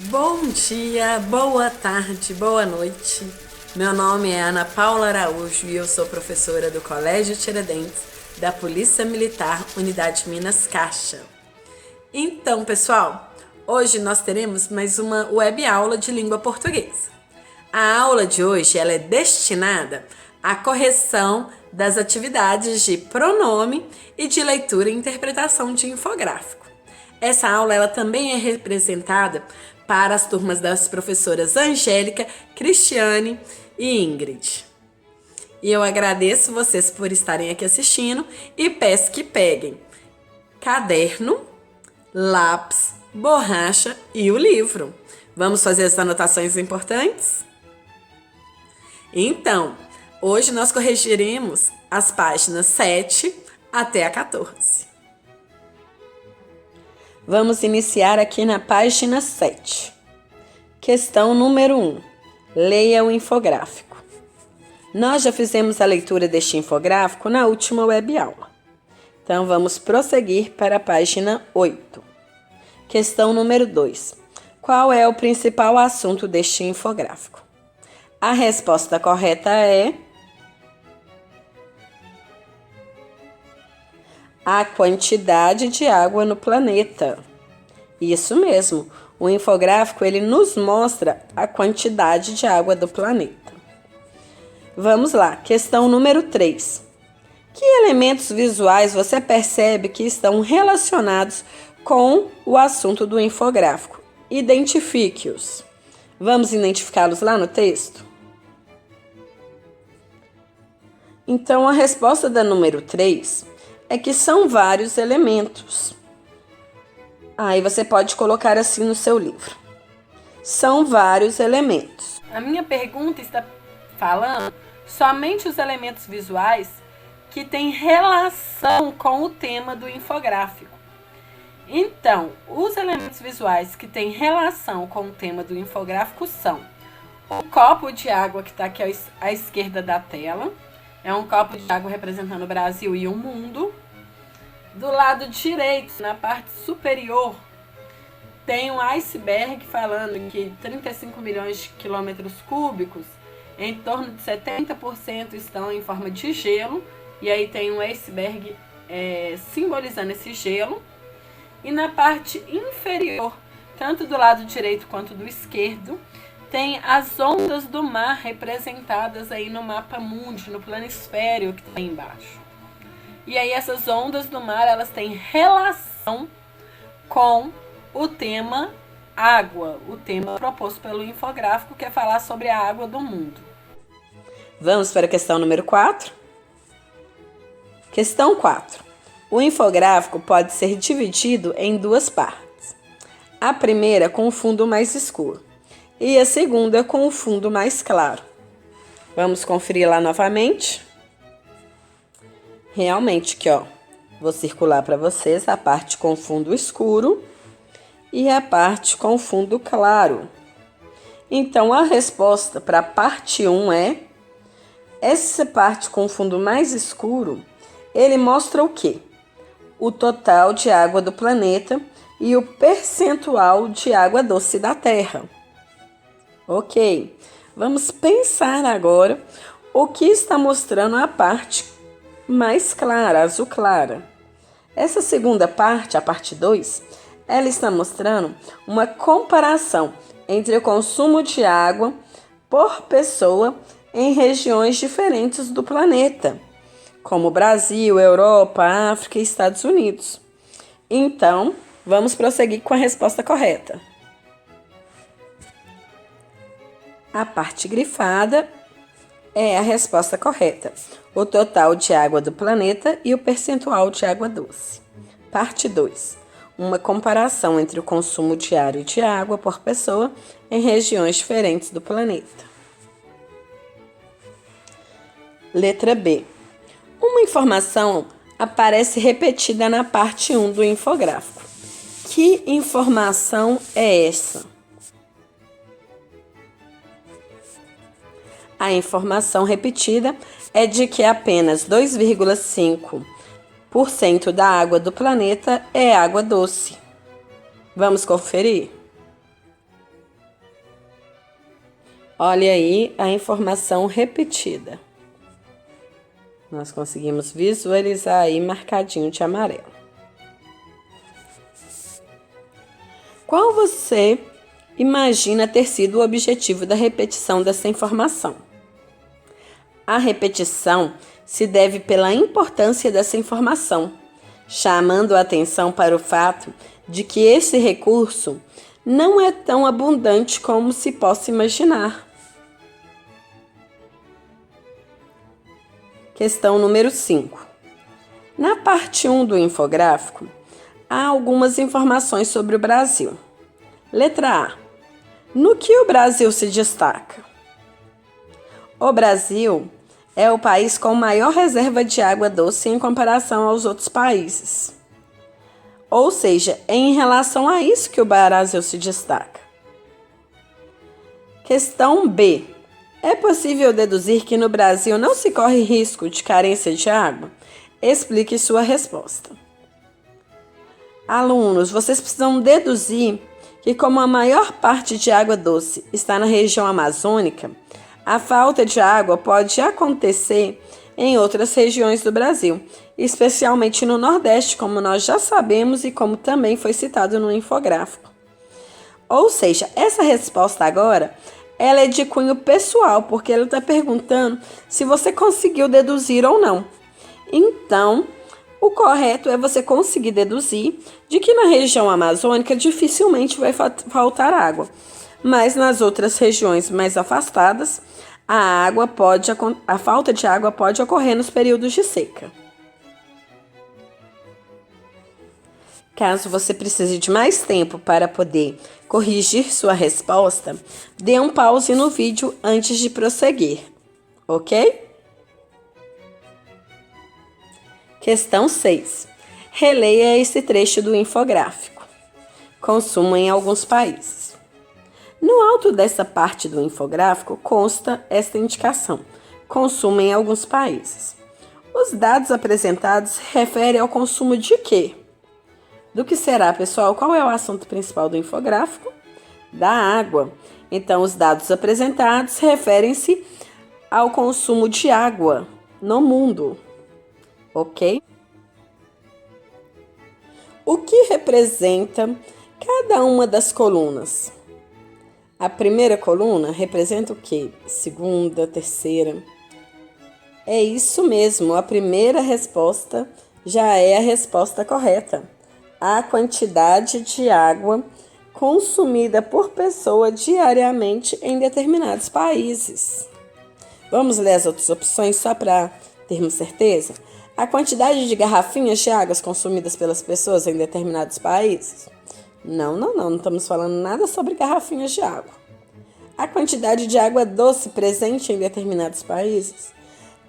Bom dia, boa tarde, boa noite. Meu nome é Ana Paula Araújo e eu sou professora do Colégio Tiradentes da Polícia Militar, Unidade Minas Caixa. Então, pessoal, hoje nós teremos mais uma web aula de língua portuguesa. A aula de hoje ela é destinada à correção das atividades de pronome e de leitura e interpretação de infográfico. Essa aula ela também é representada para as turmas das professoras Angélica, Cristiane e Ingrid. E eu agradeço vocês por estarem aqui assistindo e peço que peguem caderno, lápis, borracha e o livro. Vamos fazer as anotações importantes? Então, hoje nós corrigiremos as páginas 7 até a 14. Vamos iniciar aqui na página 7. Questão número 1. Leia o infográfico. Nós já fizemos a leitura deste infográfico na última web aula. Então, vamos prosseguir para a página 8. Questão número 2. Qual é o principal assunto deste infográfico? A resposta correta é a quantidade de água no planeta. Isso mesmo, o infográfico ele nos mostra a quantidade de água do planeta. Vamos lá, questão número 3. Que elementos visuais você percebe que estão relacionados com o assunto do infográfico? Identifique-os. Vamos identificá-los lá no texto? Então, a resposta da número 3 é que são vários elementos. Aí você pode colocar assim no seu livro. São vários elementos. A minha pergunta está falando somente os elementos visuais que têm relação com o tema do infográfico. Então, os elementos visuais que têm relação com o tema do infográfico são o copo de água que está aqui à esquerda da tela. É um copo de água representando o Brasil e o mundo. Do lado direito, na parte superior, tem um iceberg falando que 35 milhões de quilômetros cúbicos, em torno de 70% estão em forma de gelo. E aí tem um iceberg simbolizando esse gelo. E na parte inferior, tanto do lado direito quanto do esquerdo, tem as ondas do mar representadas aí no mapa mundi, no planisfério que está aí embaixo. E aí essas ondas do mar, elas têm relação com o tema água, o tema proposto pelo infográfico, que é falar sobre a água do mundo. Vamos para a questão número 4. Questão 4. O infográfico pode ser dividido em duas partes. A primeira com o fundo mais escuro e a segunda com o fundo mais claro. Vamos conferir lá novamente? Realmente aqui, ó, vou circular para vocês a parte com fundo escuro e a parte com fundo claro. Então, a resposta para a parte 1 é essa parte com fundo mais escuro, ele mostra o quê? O total de água do planeta e o percentual de água doce da Terra. Ok, vamos pensar agora o que está mostrando a parte mais clara, azul clara. Essa segunda parte, a parte 2, ela está mostrando uma comparação entre o consumo de água por pessoa em regiões diferentes do planeta, como Brasil, Europa, África e Estados Unidos. Então, vamos prosseguir com a resposta correta. A parte grifada é a resposta correta. O total de água do planeta e o percentual de água doce. Parte 2. Uma comparação entre o consumo diário de água por pessoa em regiões diferentes do planeta. Letra B. Uma informação aparece repetida na parte 1 do infográfico. Que informação é essa? A informação repetida é de que apenas 2,5% da água do planeta é água doce. Vamos conferir? Olha aí a informação repetida. Nós conseguimos visualizar aí marcadinho de amarelo. Qual você imagina ter sido o objetivo da repetição dessa informação? A repetição se deve pela importância dessa informação, chamando a atenção para o fato de que esse recurso não é tão abundante como se possa imaginar. Questão número 5. Na parte 1 do infográfico, há algumas informações sobre o Brasil. Letra A. No que o Brasil se destaca? O Brasil é o país com maior reserva de água doce em comparação aos outros países. Ou seja, é em relação a isso que o Brasil se destaca. Questão B. É possível deduzir que no Brasil não se corre risco de carência de água? Explique sua resposta. Alunos, vocês precisam deduzir que, como a maior parte de água doce está na região amazônica, a falta de água pode acontecer em outras regiões do Brasil, especialmente no Nordeste, como nós já sabemos e como também foi citado no infográfico. Ou seja, essa resposta agora, ela é de cunho pessoal, porque ela está perguntando se você conseguiu deduzir ou não. Então, o correto é você conseguir deduzir de que na região amazônica dificilmente vai faltar água, mas nas outras regiões mais afastadas, a falta de água pode ocorrer nos períodos de seca. Caso você precise de mais tempo para poder corrigir sua resposta, dê um pause no vídeo antes de prosseguir, ok? Questão 6. Releia esse trecho do infográfico. Consumo em alguns países. No alto dessa parte do infográfico consta esta indicação: consumo em alguns países. Os dados apresentados se referem ao consumo de quê? Do que será, pessoal? Qual é o assunto principal do infográfico? Da água. Então, os dados apresentados referem-se ao consumo de água no mundo, ok? O que representa cada uma das colunas? A primeira coluna representa o quê? Segunda, terceira. É isso mesmo, a primeira resposta já é a resposta correta. A quantidade de água consumida por pessoa diariamente em determinados países. Vamos ler as outras opções só para termos certeza? A quantidade de garrafinhas de águas consumidas pelas pessoas em determinados países? Não estamos falando nada sobre garrafinhas de água. A quantidade de água doce presente em determinados países?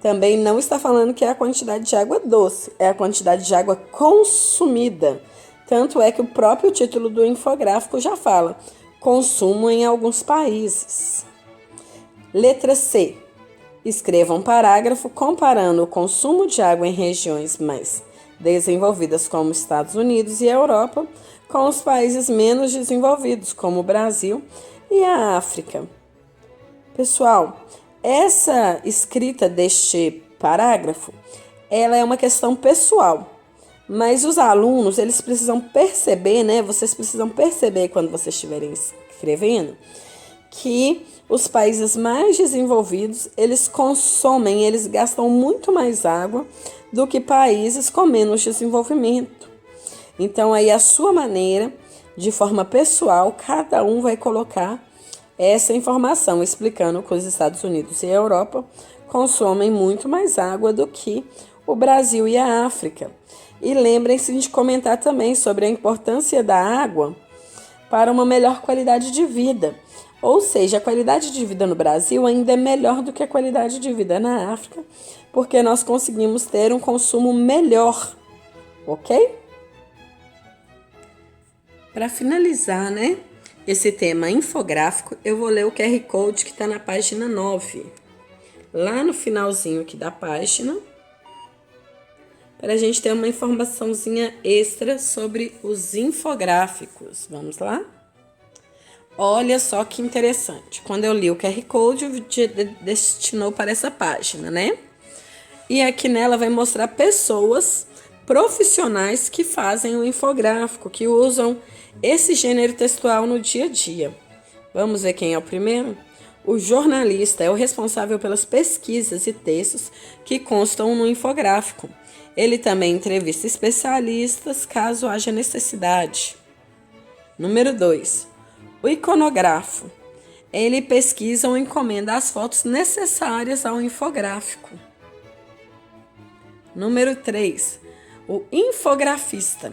Também não está falando que é a quantidade de água doce, é a quantidade de água consumida. Tanto é que o próprio título do infográfico já fala: consumo em alguns países. Letra C. Escreva um parágrafo comparando o consumo de água em regiões mais desenvolvidas, como Estados Unidos e Europa, com os países menos desenvolvidos, como o Brasil e a África. Pessoal, essa escrita deste parágrafo, ela é uma questão pessoal. Mas os alunos, eles precisam perceber, né? Vocês precisam perceber quando vocês estiverem escrevendo que os países mais desenvolvidos, eles consomem, eles gastam muito mais água do que países com menos desenvolvimento. Então, aí a sua maneira, de forma pessoal, cada um vai colocar essa informação, explicando que os Estados Unidos e a Europa consomem muito mais água do que o Brasil e a África. E lembrem-se de comentar também sobre a importância da água para uma melhor qualidade de vida. Ou seja, a qualidade de vida no Brasil ainda é melhor do que a qualidade de vida na África, porque nós conseguimos ter um consumo melhor, ok? Para finalizar, né, esse tema infográfico, eu vou ler o QR Code que está na página 9. Lá no finalzinho aqui da página, para a gente ter uma informaçãozinha extra sobre os infográficos. Vamos lá? Olha só que interessante. Quando eu li o QR Code, destinou para essa página, né? E aqui nela vai mostrar pessoas profissionais que fazem o infográfico, que usam esse gênero textual no dia a dia. Vamos ver quem é o primeiro? O jornalista é o responsável pelas pesquisas e textos que constam no infográfico. Ele também entrevista especialistas caso haja necessidade. Número 2. O iconógrafo. Ele pesquisa ou encomenda as fotos necessárias ao infográfico. Número 3. O infografista.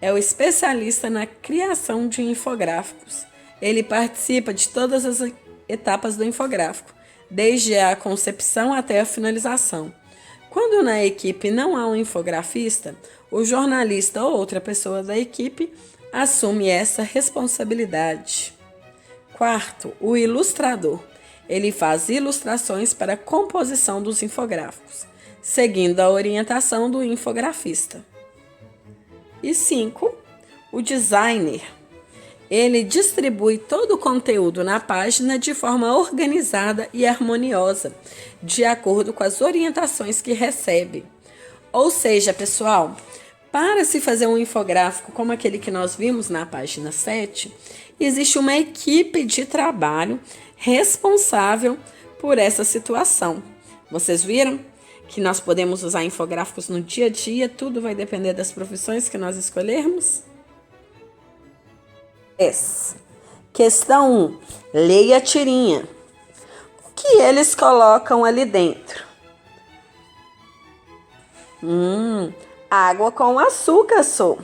É o especialista na criação de infográficos. Ele participa de todas as etapas do infográfico, desde a concepção até a finalização. Quando na equipe não há um infografista, o jornalista ou outra pessoa da equipe assume essa responsabilidade. 4. O ilustrador. Ele faz ilustrações para a composição dos infográficos, seguindo a orientação do infografista. E 5. O designer. Ele distribui todo o conteúdo na página de forma organizada e harmoniosa, de acordo com as orientações que recebe. Ou seja, pessoal, para se fazer um infográfico como aquele que nós vimos na página 7, existe uma equipe de trabalho responsável por essa situação. Vocês viram que nós podemos usar infográficos no dia a dia, tudo vai depender das profissões que nós escolhermos? Questão 1. Leia a tirinha. O que eles colocam ali dentro? Água com açúcar, só.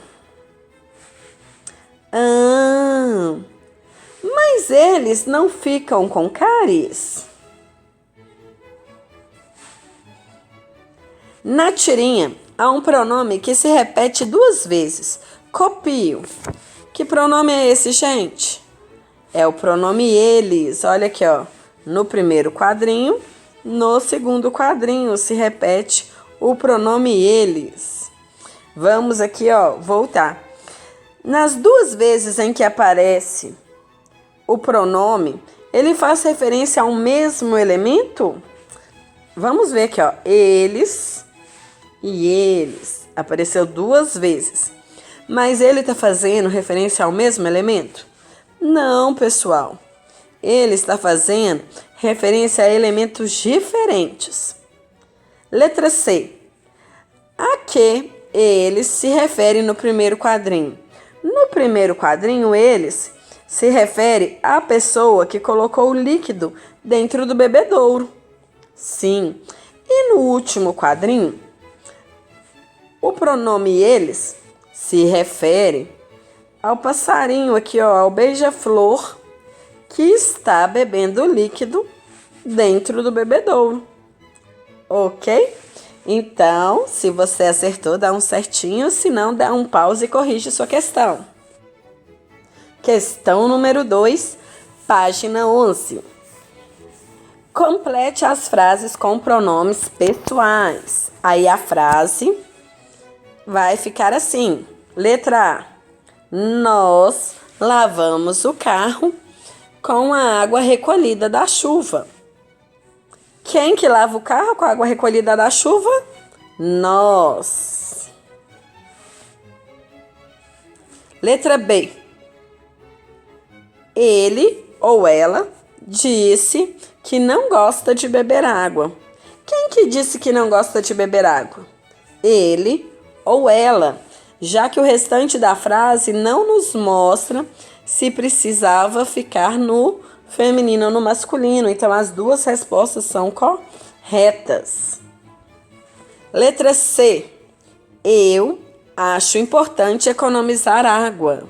Mas eles não ficam com cáries? Na tirinha, há um pronome que se repete 2 vezes. Copio. Que pronome é esse, gente? É o pronome eles. Olha aqui, ó. No primeiro quadrinho, no segundo quadrinho se repete o pronome eles. Vamos aqui, ó, voltar. Nas 2 vezes em que aparece o pronome, ele faz referência ao mesmo elemento? Vamos ver aqui, ó. Eles e eles. Apareceu 2 vezes. Mas ele está fazendo referência ao mesmo elemento? Não, pessoal. Ele está fazendo referência a elementos diferentes. Letra C. A que eles se referem no primeiro quadrinho? No primeiro quadrinho, eles se refere à pessoa que colocou o líquido dentro do bebedouro. Sim. E no último quadrinho, o pronome eles se refere ao passarinho aqui, ó, ao beija-flor, que está bebendo líquido dentro do bebedouro. Ok? Então, se você acertou, dá um certinho, se não, dá um pause e corrige sua questão. Questão número 2, página 11. Complete as frases com pronomes pessoais. Aí a frase vai ficar assim. Letra A. Nós lavamos o carro com a água recolhida da chuva. Quem que lava o carro com a água recolhida da chuva? Nós. Letra B. Ele ou ela disse que não gosta de beber água. Quem que disse que não gosta de beber água? Ele ou ela, já que o restante da frase não nos mostra se precisava ficar no feminino ou no masculino. Então, as 2 respostas são corretas. Letra C. Eu acho importante economizar água.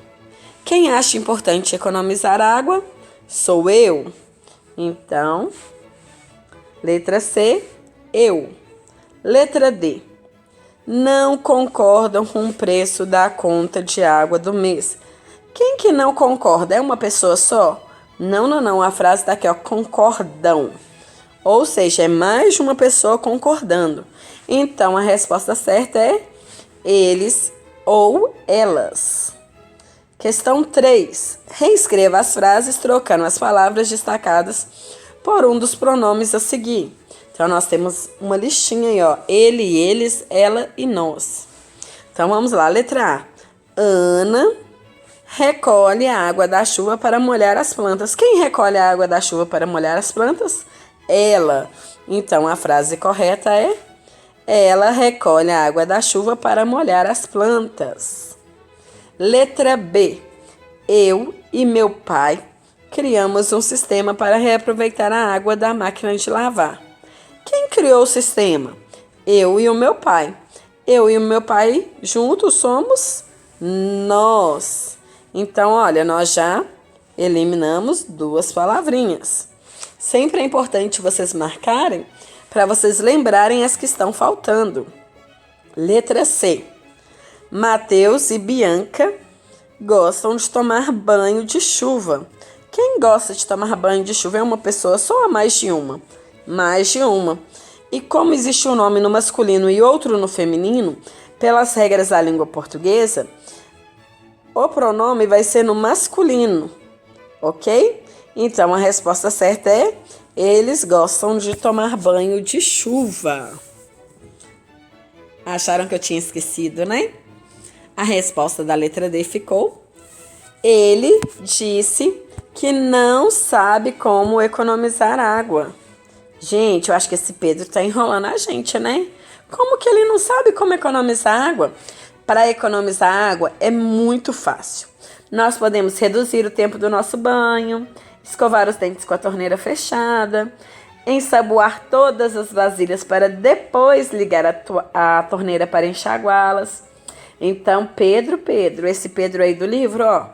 Quem acha importante economizar água? Sou eu. Então, letra C, eu. Letra D. Não concordam com o preço da conta de água do mês. Quem que não concorda? É uma pessoa só? Não. A frase está aqui, ó, concordam. Ou seja, é mais de uma pessoa concordando. Então, a resposta certa é eles ou elas. Questão 3. Reescreva as frases trocando as palavras destacadas por um dos pronomes a seguir. Então, nós temos uma listinha aí, ó. Ele, eles, ela e nós. Então, vamos lá. Letra A. Ana recolhe a água da chuva para molhar as plantas. Quem recolhe a água da chuva para molhar as plantas? Ela. Então, a frase correta é: ela recolhe a água da chuva para molhar as plantas. Letra B. Eu e meu pai criamos um sistema para reaproveitar a água da máquina de lavar. Quem criou o sistema? Eu e o meu pai. Eu e o meu pai juntos somos nós. Então, olha, nós já eliminamos 2 palavrinhas. Sempre é importante vocês marcarem para vocês lembrarem as que estão faltando. Letra C. Mateus e Bianca gostam de tomar banho de chuva. Quem gosta de tomar banho de chuva é uma pessoa só ou mais de uma? Mais de uma. E como existe um nome no masculino e outro no feminino, pelas regras da língua portuguesa, o pronome vai ser no masculino, ok? Então, a resposta certa é: eles gostam de tomar banho de chuva. Acharam que eu tinha esquecido, né? A resposta da letra D ficou: ele disse que não sabe como economizar água. Gente, eu acho que esse Pedro tá enrolando a gente, né? Como que ele não sabe como economizar água? Para economizar água é muito fácil. Nós podemos reduzir o tempo do nosso banho, escovar os dentes com a torneira fechada, ensaboar todas as vasilhas para depois ligar a torneira para enxaguá-las. Então, Pedro, esse Pedro aí do livro, ó,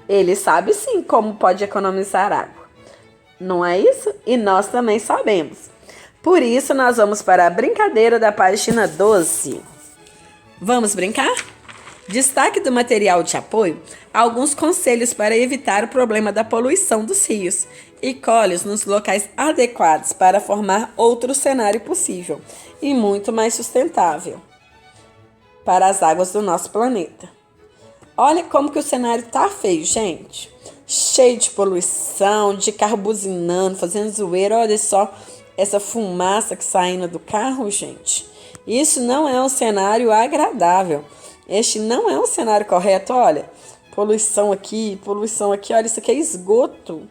ele sabe sim como pode economizar água. Não é isso? E nós também sabemos. Por isso, nós vamos para a brincadeira da página 12. Vamos brincar? Destaque do material de apoio alguns conselhos para evitar o problema da poluição dos rios e colhe-os nos locais adequados para formar outro cenário possível e muito mais sustentável para as águas do nosso planeta. Olha como que o cenário tá feio, gente. Cheio de poluição, de carro buzinando, fazendo zoeira. Olha só essa fumaça que saindo do carro, gente. Isso não é um cenário agradável. Este não é um cenário correto. Olha, poluição aqui, olha, isso aqui é esgoto.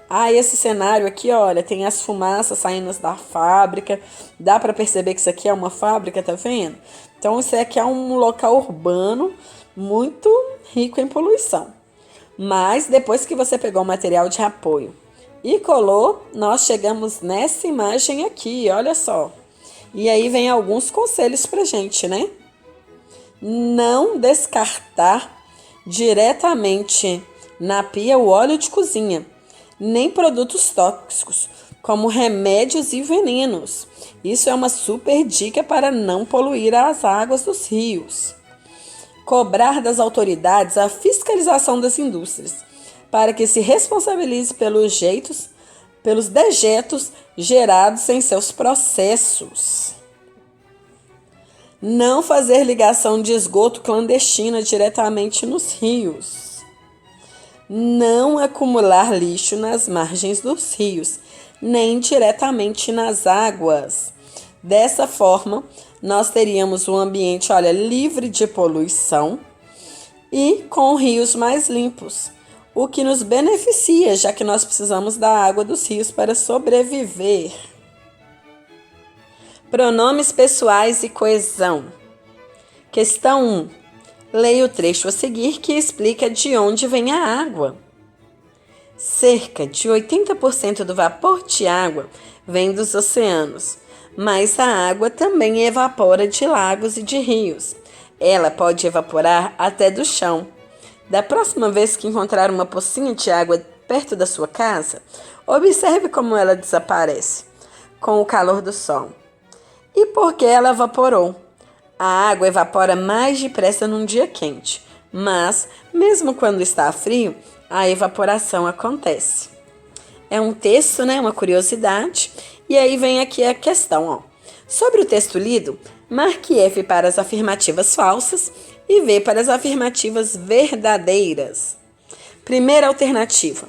Ah, esse cenário aqui, olha, tem as fumaças saindo da fábrica. Dá para perceber que isso aqui é uma fábrica, tá vendo? Então, isso aqui é um local urbano muito rico em poluição. Mas, depois que você pegou o material de apoio e colou, nós chegamos nessa imagem aqui, olha só. E aí vem alguns conselhos pra gente, né? Não descartar diretamente na pia o óleo de cozinha, nem produtos tóxicos, como remédios e venenos. Isso é uma super dica para não poluir as águas dos rios. Cobrar das autoridades a fiscalização das indústrias, para que se responsabilize pelos dejetos gerados em seus processos. Não fazer ligação de esgoto clandestina diretamente nos rios. Não acumular lixo nas margens dos rios, nem diretamente nas águas. Dessa forma, nós teríamos um ambiente, olha, livre de poluição e com rios mais limpos, o que nos beneficia, já que nós precisamos da água dos rios para sobreviver. Pronomes pessoais e coesão. Questão 1. Leia o trecho a seguir que explica de onde vem a água. Cerca de 80% do vapor de água vem dos oceanos, mas a água também evapora de lagos e de rios. Ela pode evaporar até do chão. Da próxima vez que encontrar uma pocinha de água perto da sua casa, observe como ela desaparece com o calor do sol. E por que ela evaporou? A água evapora mais depressa num dia quente, mas, mesmo quando está frio, a evaporação acontece. É um texto, né? Uma curiosidade. E aí vem aqui a questão, ó. Sobre o texto lido, marque F para as afirmativas falsas e V para as afirmativas verdadeiras. Primeira alternativa.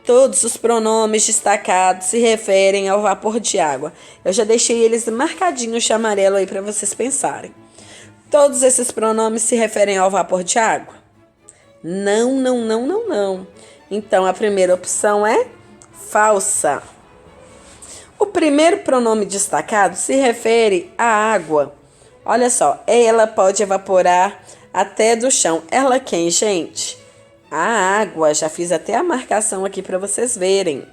Todos os pronomes destacados se referem ao vapor de água. Eu já deixei eles marcadinhos de amarelo aí para vocês pensarem. Todos esses pronomes se referem ao vapor de água? Não, não, não, não, não. Então, a primeira opção é falsa. O primeiro pronome destacado se refere à água. Olha só, ela pode evaporar até do chão. Ela quem, gente? A água. Já fiz até a marcação aqui para vocês verem.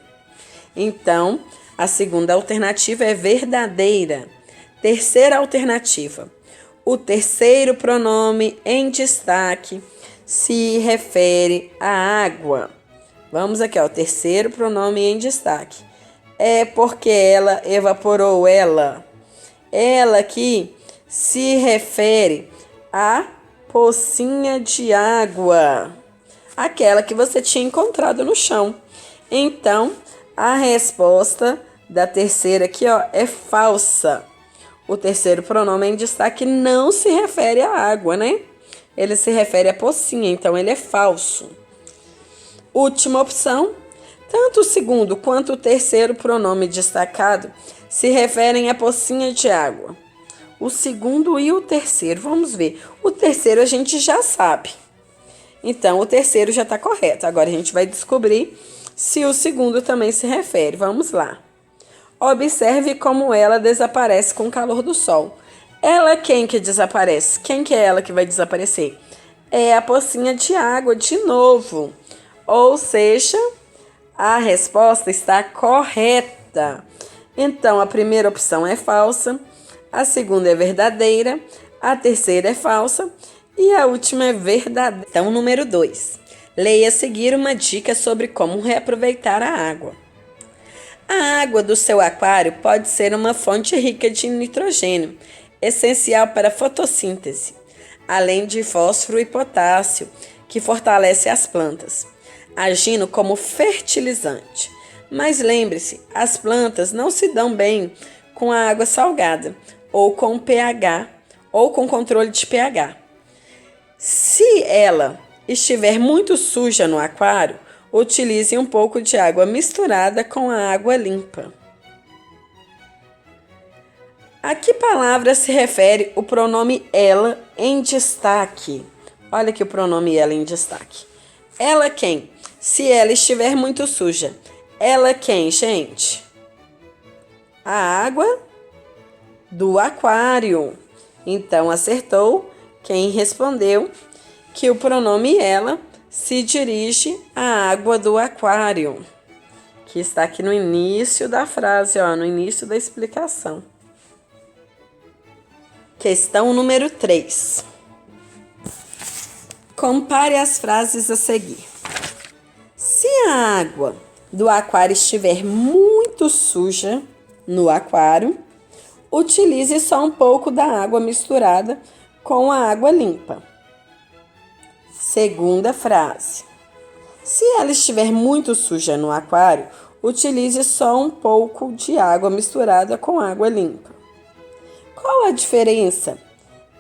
Então, a segunda alternativa é verdadeira. Terceira alternativa. O terceiro pronome em destaque se refere à água. Vamos aqui, ó. O terceiro pronome em destaque. É porque ela evaporou, ela. Ela aqui se refere à pocinha de água. Aquela que você tinha encontrado no chão. Então, a resposta da terceira aqui, ó, é falsa. O terceiro pronome em destaque não se refere à água, né? Ele se refere à pocinha, então ele é falso. Última opção. Tanto o segundo quanto o terceiro pronome destacado se referem à pocinha de água. O segundo e o terceiro, vamos ver. O terceiro a gente já sabe. Então, o terceiro já está correto. Agora a gente vai descobrir se o segundo também se refere. Vamos lá. Observe como ela desaparece com o calor do sol. Ela quem que desaparece? Quem que é ela que vai desaparecer? É a pocinha de água de novo. Ou seja, a resposta está correta. Então, a primeira opção é falsa, a segunda é verdadeira, a terceira é falsa e a última é verdadeira. Então, número 2. Leia a seguir uma dica sobre como reaproveitar a água. A água do seu aquário pode ser uma fonte rica de nitrogênio, essencial para a fotossíntese, além de fósforo e potássio, que fortalece as plantas, agindo como fertilizante. Mas lembre-se, as plantas não se dão bem com a água salgada ou com pH ou com controle de pH. Se ela estiver muito suja no aquário, utilize um pouco de água misturada com a água limpa. A que palavra se refere o pronome ela em destaque? Olha aqui o pronome ela em destaque. Ela quem? Se ela estiver muito suja. Ela quem, gente? A água do aquário. Então, acertou quem respondeu que o pronome ela se dirige à água do aquário, que está aqui no início da frase, ó, no início da explicação. Questão número 3. Compare as frases a seguir. Se a água do aquário estiver muito suja no aquário, utilize só um pouco da água misturada com a água limpa. Segunda frase. Se ela estiver muito suja no aquário, utilize só um pouco de água misturada com água limpa. Qual a diferença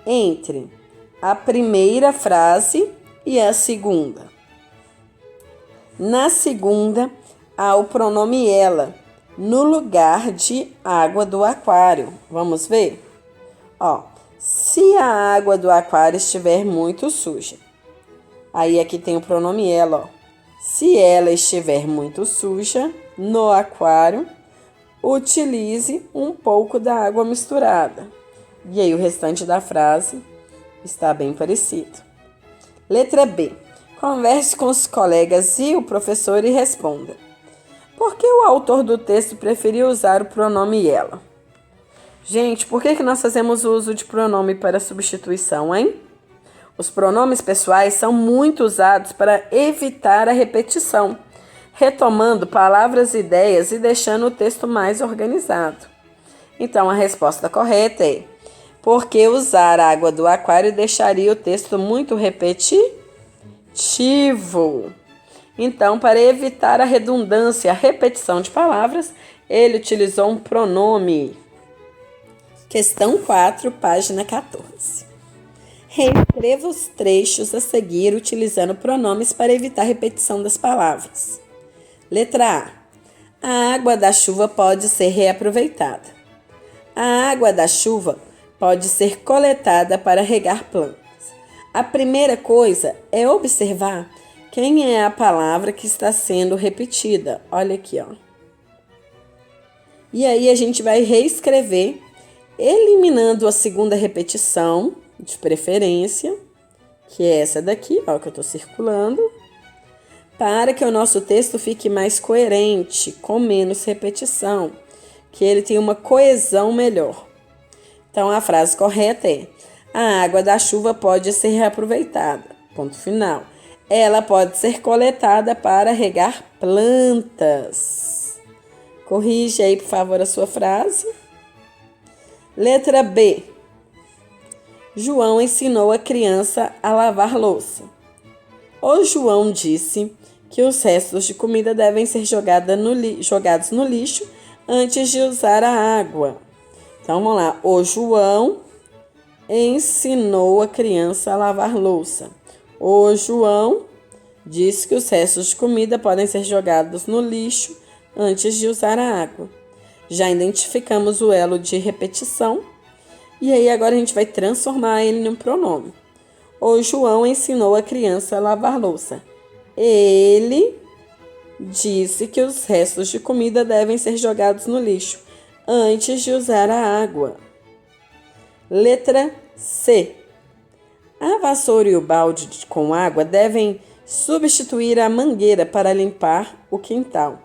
entre a primeira frase e a segunda? Na segunda, há o pronome ela no lugar de água do aquário. Vamos ver? Ó, se a água do aquário estiver muito suja. Aí aqui tem o pronome ela, ó. Se ela estiver muito suja no aquário, utilize um pouco da água misturada. E aí o restante da frase está bem parecido. Letra B. Converse com os colegas e o professor e responda. Por que o autor do texto preferiu usar o pronome ela? Gente, por que nós fazemos uso de pronome para substituição, hein? Os pronomes pessoais são muito usados para evitar a repetição, retomando palavras e ideias e deixando o texto mais organizado. Então, a resposta correta é: porque usar a água do aquário deixaria o texto muito repetitivo. Então, para evitar a redundância, a repetição de palavras, ele utilizou um pronome. Questão 4, página 14. Reescreva os trechos a seguir utilizando pronomes para evitar repetição das palavras. Letra A. A água da chuva pode ser reaproveitada. A água da chuva pode ser coletada para regar plantas. A primeira coisa é observar quem é a palavra que está sendo repetida. Olha aqui, ó. E aí a gente vai reescrever, eliminando a segunda repetição, de preferência, que é essa daqui, ó, que eu estou circulando, para que o nosso texto fique mais coerente, com menos repetição, que ele tenha uma coesão melhor. Então, a frase correta é: a água da chuva pode ser reaproveitada. Ponto final. Ela pode ser coletada para regar plantas. Corrige aí, por favor, a sua frase. Letra B. João ensinou a criança a lavar louça. O João disse que os restos de comida devem ser jogados no lixo antes de usar a água. Então, vamos lá. O João ensinou a criança a lavar louça. O João disse que os restos de comida podem ser jogados no lixo antes de usar a água. Já identificamos o elo de repetição. E aí agora a gente vai transformar ele em um pronome. O João ensinou a criança a lavar louça. Ele disse que os restos de comida devem ser jogados no lixo antes de usar a água. Letra C. A vassoura e o balde com água devem substituir a mangueira para limpar o quintal.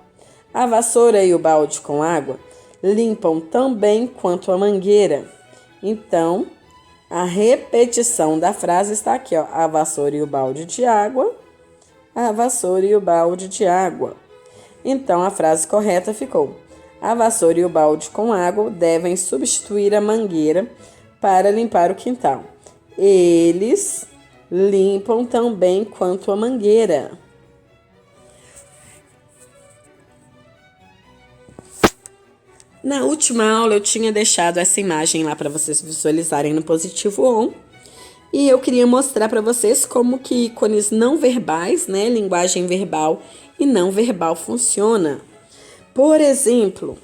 A vassoura e o balde com água limpam tão bem quanto a mangueira. Então, a repetição da frase está aqui, ó. A vassoura e o balde de água. A vassoura e o balde de água. Então, a frase correta ficou: a vassoura e o balde com água devem substituir a mangueira para limpar o quintal. Eles limpam tão bem quanto a mangueira. Na última aula eu tinha deixado essa imagem lá para vocês visualizarem no positivo on. E eu queria mostrar para vocês como que ícones não verbais, né, linguagem verbal e não verbal funciona. Por exemplo,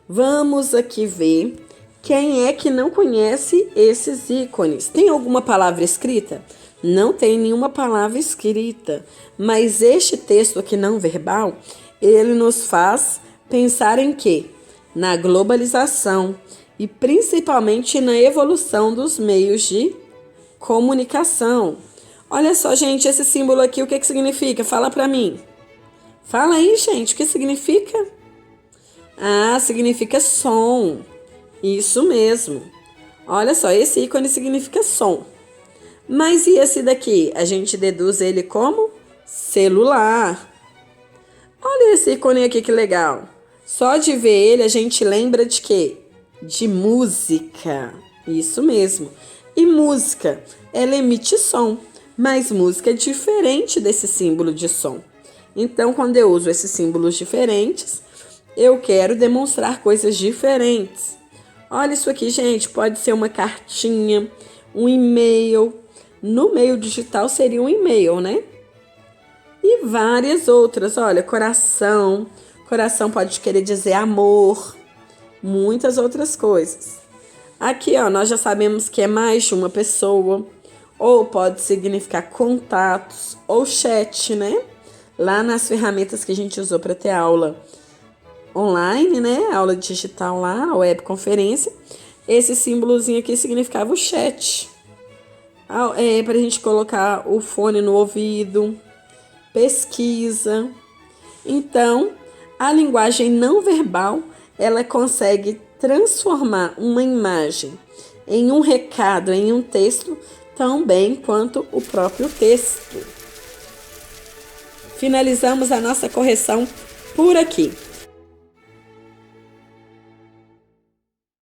vamos aqui ver quem é que não conhece esses ícones. Tem alguma palavra escrita? Não tem nenhuma palavra escrita, mas este texto aqui não verbal, ele nos faz pensar em quê? Na globalização e principalmente na evolução dos meios de comunicação. Olha só, gente, esse símbolo aqui, o que significa? Fala pra mim. Fala aí, gente, o que significa? Ah, significa som. Isso mesmo. Olha só, esse ícone significa som. Mas e esse daqui? A gente deduz ele como celular. Olha esse ícone aqui, que legal. Só de ver ele, a gente lembra de quê? De música. Isso mesmo. E música, ela emite som, mas música é diferente desse símbolo de som. Então, quando eu uso esses símbolos diferentes, eu quero demonstrar coisas diferentes. Olha isso aqui, gente. Pode ser uma cartinha, um e-mail. No meio digital seria um e-mail, né? E várias outras. Olha, coração. Coração pode querer dizer amor, muitas outras coisas. Aqui, ó, nós já sabemos que é mais de uma pessoa, ou pode significar contatos, ou chat, né? Lá nas ferramentas que a gente usou para ter aula online, né? Aula digital lá, web conferência. Esse símbolozinho aqui significava o chat. Para a gente colocar o fone no ouvido, pesquisa. Então, a linguagem não verbal, ela consegue transformar uma imagem em um recado, em um texto, tão bem quanto o próprio texto. Finalizamos a nossa correção por aqui.